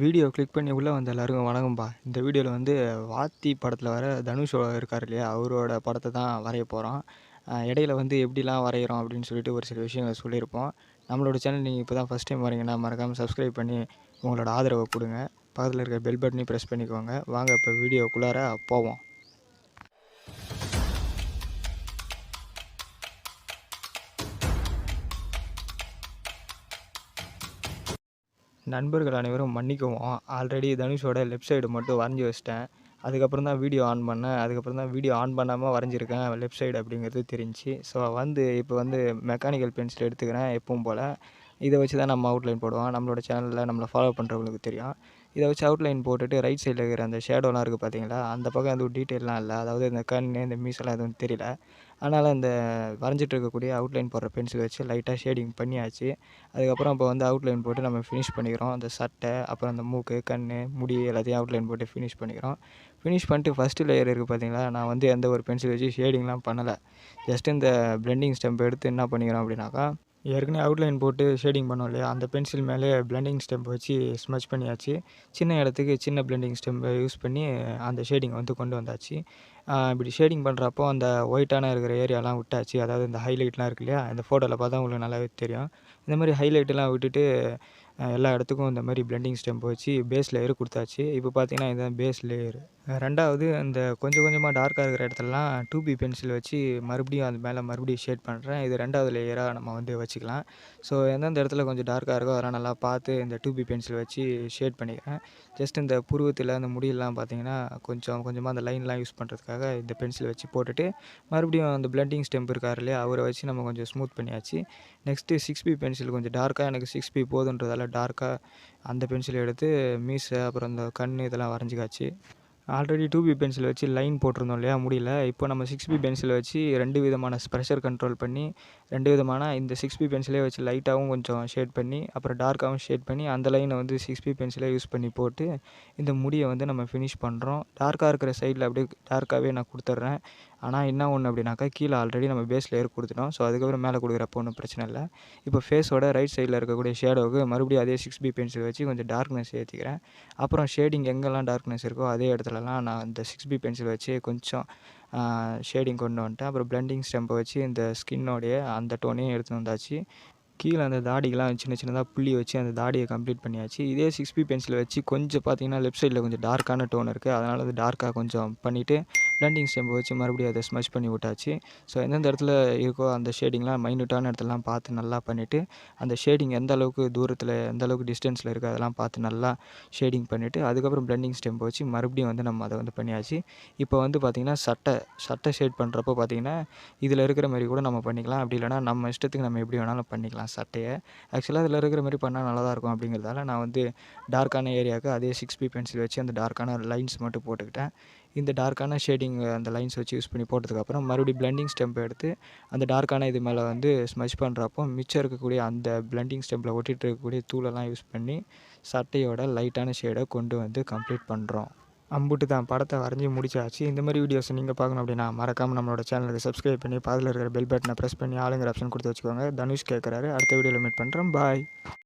Video click பண்ணி உள்ளே வந்த எல்லாருக்கும் வணக்கம்ப்பா. இந்த வீடியோவில் வந்து வாத்தி படத்தில் வர தனுஷ் இருக்கார் இல்லையா, அவரோட படத்தை தான் வரைய போகிறோம். இடையில வந்து எப்படிலாம் வரைகிறோம் அப்படின்னு சொல்லிட்டு ஒரு சில விஷயங்கள் சொல்லியிருப்போம். நம்மளோட சேனல் நீங்கள் இப்போ தான் ஃபஸ்ட் டைம் வரீங்கன்னா மறக்காமல் சப்ஸ்கிரைப் பண்ணி உங்களோட ஆதரவை கொடுங்க. பக்கத்தில் இருக்க பெல் பட்டனையும் ப்ரெஸ் பண்ணிக்கோங்க. வாங்க இப்போ வீடியோக்குள்ளார போவோம். நண்பர்கள் அனைவரும் மன்னிக்கவும். ஆல்ரெடி தனுஷோட லெஃப்ட் சைடு மட்டும் வரைஞ்சி வச்சிட்டேன். அதுக்கப்புறம் தான் வீடியோ ஆன் பண்ணேன். அதுக்கப்புறம் தான் வீடியோ ஆன் பண்ணாமல் வரைஞ்சிருக்கேன் லெஃப்ட் சைடு அப்படிங்கிறது தெரிஞ்சுச்சு. ஸோ இப்போ வந்து மெக்கானிக்கல் பென்சில் எடுத்துக்கிறேன் எப்பவும் போல். இதை வச்சு தான் நம்ம அவுட்லைன் போடுவோம். நம்மளோட சேனலில் நம்மளை ஃபாலோ பண்ணுறவங்களுக்கு தெரியும். இதை வச்சு அவுட்லைன் போட்டுட்டு ரைட் சைடில் இருக்கிற அந்த ஷேடோலாம் இருக்குது பார்த்தீங்களா, அந்த பக்கம் எதுவும் டீட்டெயிலாம் இல்லை. அதாவது இந்த கண், இந்த மீசெல்லாம் எதுவும் தெரியல. அதனால் இந்த வரைஞ்சிட்டு இருக்கக்கூடிய அவுட்லைன் போடுற பென்சில் வச்சு லைட்டாக ஷேடிங் பண்ணியாச்சு. அதுக்கப்புறம் இப்போ வந்து அவுட்லைன் போட்டு நம்ம ஃபினிஷ் பண்ணிக்கிறோம். அந்த சட்டை, அப்புறம் அந்த மூக்கு, கண், முடி எல்லாத்தையும் அவுட்லைன் போட்டு ஃபினிஷ் பண்ணிக்கிறோம். ஃபினிஷ் பண்ணிட்டு ஃபஸ்ட்டு லேயர் இருக்குது பார்த்தீங்களா, நான் வந்து எந்த ஒரு பென்சில் வச்சு ஷேடிங்லாம் பண்ணலை. ஜஸ்ட் இந்த பிளெண்டிங் ஸ்டெம்ப் எடுத்து என்ன பண்ணிக்கிறோம் அப்படின்னாக்கா, ஏற்கனவே அவுட்லைன் போட்டு ஷேடிங் பண்ணோம் இல்லையா, அந்த பென்சில் மேலே பிளெண்டிங் ஸ்டெம்ப் வச்சு ஸ்மச் பண்ணியாச்சு. சின்ன இடத்துக்கு சின்ன பிளெண்டிங் ஸ்டெம்பை யூஸ் பண்ணி அந்த ஷேடிங் வந்து கொண்டு வந்தாச்சு. இப்படி ஷேடிங் பண்ணுறப்போ அந்த ஒயிட்டான இருக்கிற ஏரியாலாம் விட்டாச்சு. அதாவது இந்த ஹைலைட்லாம் இருக்கு இல்லையா, இந்த ஃபோட்டோவில் பார்த்தா உங்களுக்கு நல்லாவே தெரியும். இந்த மாதிரி ஹைலைட்டெல்லாம் விட்டுட்டு எல்லா இடத்துக்கும் இந்த மாதிரி பிளெண்டிங் ஸ்டெம்ப் வச்சு பேஸ் லேயர் கொடுத்தாச்சு. இப்போ பார்த்தீங்கன்னா இதுதான் பேஸ் லேயர். ரெண்டாவது அந்த கொஞ்சம் கொஞ்சமாக டார்க்காக இருக்கிற இடத்துலலாம் 2B பென்சில் வச்சு மறுபடியும் அது மேலே மறுபடியும் ஷேட் பண்ணுறேன். இது ரெண்டாவது லேயராக நம்ம வந்து வச்சுக்கலாம். ஸோ எந்தெந்த இடத்துல கொஞ்சம் டார்க்காக இருக்கோ அதெல்லாம் நல்லா பார்த்து இந்த 2B பென்சில் வச்சு ஷேட் பண்ணிக்கிறேன். ஜஸ்ட் இந்த புருவத்தில் அந்த முடியெல்லாம் பார்த்தீங்கன்னா கொஞ்சம் கொஞ்சமாக அந்த லைன்லாம் யூஸ் பண்ணுறதுக்காக இந்த பென்சில் வச்சு போட்டுட்டு மறுபடியும் அந்த பிளெண்டிங் ஸ்டெம்ப் இருக்கார் இல்லையா, அவரை வச்சு நம்ம கொஞ்சம் ஸ்மூத் பண்ணியாச்சு. நெக்ஸ்ட்டு 6B பென்சில் கொஞ்சம் டார்க்காக எனக்கு 6B போதுன்றதால டார்க்காக அந்த பென்சில் எடுத்து மீசை, அப்புறம் இந்த கண் இதெல்லாம் வரைஞ்சிக்காச்சு. ஆல்ரெடி 2B பென்சில் வச்சு லைன் போட்டிருந்தோம் இல்லையா முடியல. இப்போ நம்ம 6B பென்சில் வச்சு 2 விதமான ப்ரெஷர் கண்ட்ரோல் பண்ணி 2 விதமான இந்த 6B பென்சிலே வச்சு லைட்டாகவும் கொஞ்சம் ஷேட் பண்ணி, அப்புறம் டார்க்காகவும் ஷேட் பண்ணி அந்த லைனை வந்து 6B பென்சிலே யூஸ் பண்ணி போட்டு இந்த முடியை வந்து நம்ம ஃபினிஷ் பண்ணுறோம். டார்க்காக இருக்கிற சைடில் அப்படியே டார்க்காகவே நான் கொடுத்துட்றேன். ஆனால் என்ன ஒன்று அப்படின்னாக்கா, கீழே ஆல்ரெடி நம்ம பேஸ் லேயர் கொடுத்துட்டோம். ஸோ அதுக்கப்புறம் மேலே கொடுக்குறப்போ ஒன்றும் பிரச்சனை இல்லை. இப்போ ஃபேஸோட ரைட் சைடில் இருக்கக்கூடிய ஷேடோவுக்கு மறுபடியும் அதே 6B பென்சில் வச்சு கொஞ்சம் டார்க்னஸ் ஏற்றிக்கிறேன். அப்புறம் ஷேடிங் எங்கெல்லாம் டார்க்னஸ் இருக்கோ அதே இடத்துலலாம் நான் இந்த 6B பென்சில் வச்சு கொஞ்சம் ஷேடிங் கொண்டு வந்துட்டேன். அப்புறம் பிளெண்டிங் ஸ்டெம்பை வச்சு இந்த ஸ்கின்னோடைய அந்த டோனையும் எடுத்துன்னு வந்தாச்சு. கீழே அந்த தாடிக்கெலாம் சின்ன சின்னதாக புள்ளி வச்சு அந்த தாடியை கம்ப்ளீட் பண்ணியாச்சு. இதே 6B பென்சில் வச்சு கொஞ்சம் பார்த்தீங்கன்னா லெஃப்ட் சைடில் கொஞ்சம் டார்க்கான டோன் இருக்குது. அதனால் அது டார்க்காக கொஞ்சம் பண்ணிவிட்டு பிளெண்டிங் ஸ்டெம்பை வச்சு மறுபடியும் அதை ஸ்மச் பண்ணி விட்டாச்சு. ஸோ எந்தெந்த இடத்துல இருக்கோ அந்த ஷேடிங்லாம் மைன்யூட்டான இடத்துலலாம் பார்த்து நல்லா பண்ணிவிட்டு, அந்த ஷேடிங் எந்த அளவுக்கு தூரத்தில் எந்த அளவுக்கு டிஸ்டன்ஸில் இருக்குது அதெல்லாம் பார்த்து நல்லா ஷேடிங் பண்ணிவிட்டு, அதுக்கப்புறம் பிளெண்டிங் ஸ்டெம்பை வச்சு மறுபடியும் வந்து நம்ம அதை வந்து பண்ணியாச்சு. இப்போ வந்து பார்த்திங்கன்னா சட்டை ஷேட் பண்ணுறப்போ பார்த்திங்கன்னா இதில் இருக்கிற மாதிரி கூட நம்ம பண்ணிக்கலாம். அப்படி இல்லைனா நம்ம இஷ்டத்துக்கு நம்ம எப்படி வேணாலும் பண்ணிக்கலாம் சட்டையை. ஆக்சுவலாக இதில் இருக்கிற மாதிரி பண்ணால் நல்லா தான் இருக்கும் அப்படிங்கிறதால நான் வந்து டார்க்கான ஏரியாவுக்கு அதே 6B பென்சில் வச்சு அந்த டார்க்கான லைன்ஸ் மட்டும் போட்டுக்கிட்டேன். இந்த டார்க்கான ஷேடிங் அந்த லைன்ஸ் வச்சு யூஸ் பண்ணி போட்டதுக்கப்புறம் மறுபடியும் பிளெண்டிங் ஸ்டெம்பை எடுத்து அந்த டார்க்கான இது மேலே வந்து ஸ்மச் பண்ணுறப்போ மிச்சம் இருக்கக்கூடிய அந்த பிளெண்டிங் ஸ்டெம்பில் ஒட்டிகிட்டு இருக்கக்கூடிய தூளெல்லாம் யூஸ் பண்ணி சட்டையோட லைட்டான ஷேடை கொண்டு வந்து கம்ப்ளீட் பண்ணுறோம். அம்புட்டு தான், படத்தை வரைஞ்சி முடிச்சாச்சு. இந்த மாதிரி வீடியோஸ் நீங்கள் பார்க்கணும் அப்படின்னா மறக்காமல் நம்மளோட சேனலுக்கு சப்ஸ்கிரைப் பண்ணி பக்கத்தில் இருக்கிற பெல் பட்டனை ப்ரெஸ் பண்ணி ஆளுங்கிற ஆப்ஷன் கொடுத்து வச்சுக்கோங்க. தனுஷ் கேட்குறாரு. அடுத்த வீடியோவில் மீட் பண்ணுறேன். பாய்.